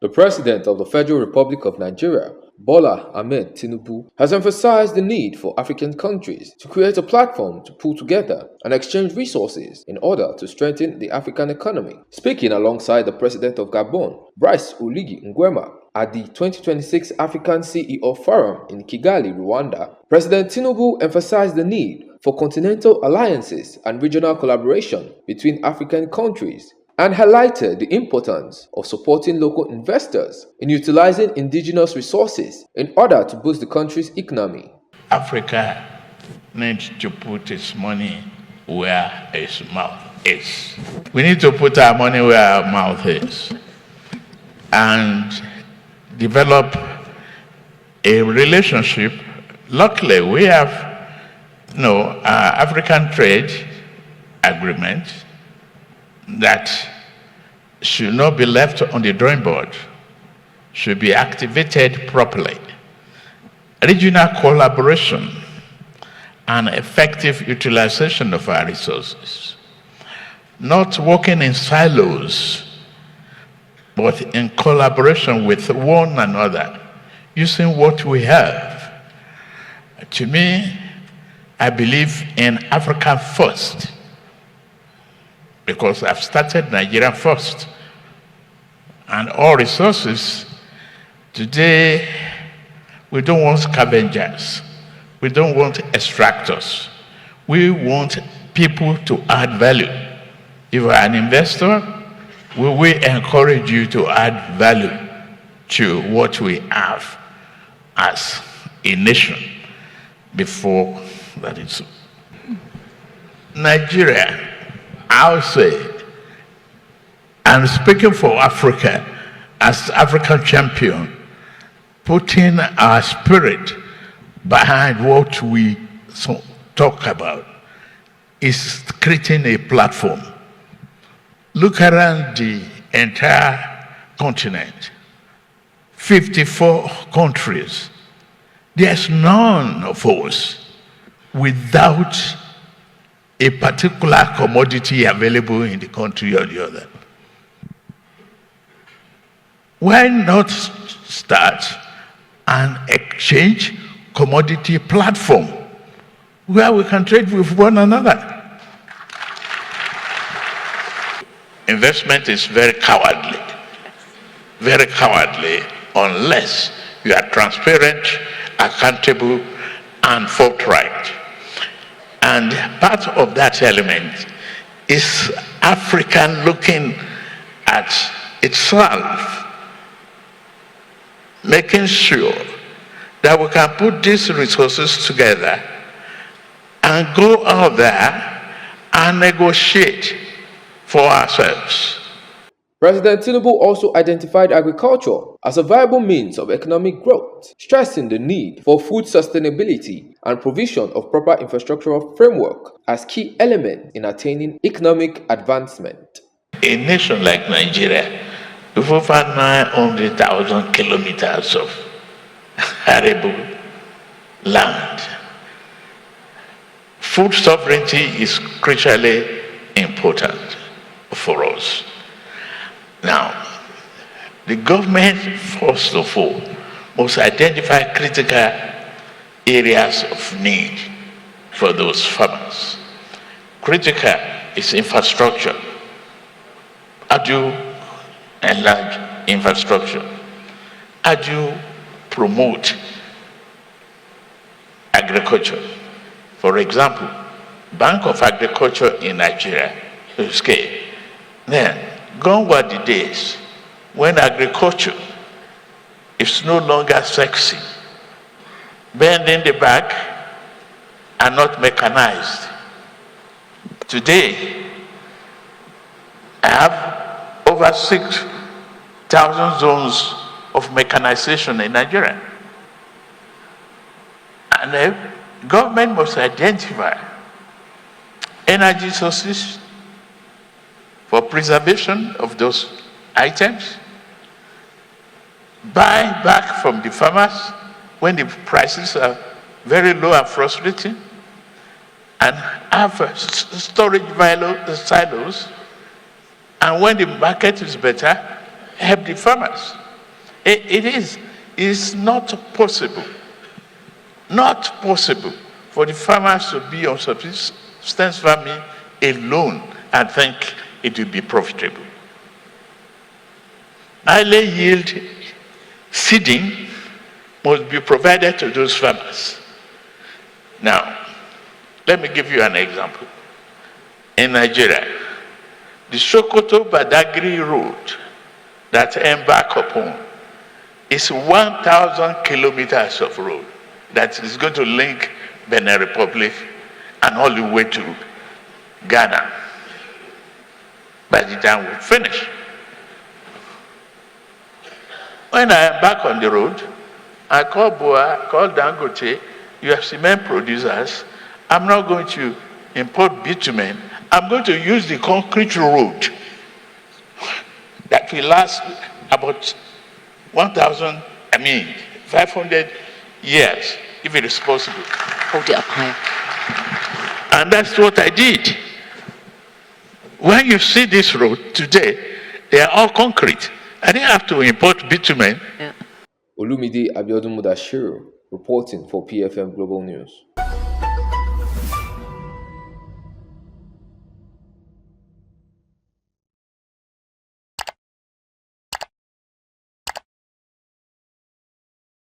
The President of the Federal Republic of Nigeria, Bola Ahmed Tinubu, has emphasized the need for African countries to create a platform to pull together and exchange resources in order to strengthen the African economy. Speaking alongside the President of Gabon, Brice Oligui Nguema, at the 2026 African CEO Forum in Kigali, Rwanda, President Tinubu emphasized the need for continental alliances and regional collaboration between African countries and highlighted the importance of supporting local investors in utilizing indigenous resources in order to boost the country's economy. Africa needs to put its money where its mouth is. We need to put our money where our mouth is and develop a relationship. Luckily, we have African trade agreement that should not be left on the drawing board, should be activated properly. Regional collaboration and effective utilization of our resources. Not working in silos, but in collaboration with one another, using what we have. To me, I believe in Africa first, because I've started Nigeria first. And all resources, today, we don't want scavengers. We don't want extractors. We want people to add value. If you're an investor, we will encourage you to add value to what we have as a nation before that is. Nigeria, I would say, and speaking for Africa as African champion, putting our spirit behind what we talk about is creating a platform. Look around the entire continent, 54 countries. There's none of us without a particular commodity available in the country or the other. Why not start an exchange commodity platform where we can trade with one another? Investment is very cowardly unless you are transparent, accountable, and forthright. And part of that element is Africa looking at itself, making sure that we can put these resources together and go out there and negotiate for ourselves. President Tinubu also identified agriculture as a viable means of economic growth, stressing the need for food sustainability and provision of proper infrastructural framework as key elements in attaining economic advancement. A nation like Nigeria, with over 900,000 kilometers of arable land, food sovereignty is crucially important for us. Now, the government, first of all, must identify critical areas of need for those farmers. Critical is infrastructure. How do you enlarge infrastructure? How do you promote agriculture? For example, Bank of Agriculture in Nigeria, scale. Then, gone were the days when agriculture is no longer sexy. Bending the back and not mechanized. Today, I have over 6,000 zones of mechanization in Nigeria. And the government must identify energy sources for preservation of those items, buy back from the farmers when the prices are very low and frustrating, and have storage silos, and when the market is better, help the farmers. It's not possible for the farmers to be on subsistence farming alone and think it will be profitable. Highly yield seeding must be provided to those farmers. Now, let me give you an example. In Nigeria, the Sokoto-Badagry road that embark upon is 1,000 kilometers of road that is going to link Benin Republic and all the way to Ghana by the time we finish. When I embark on the road, I call Boa, call Dangote, you have cement producers. I'm not going to import bitumen. I'm going to use the concrete road that will last about 500 years, if it is possible. Hold it up higher. And that's what I did. When you see this road today, they are all concrete. I didn't have to import bitumen. Olumide Abiodun Mudashiru, reporting for PFM Global News.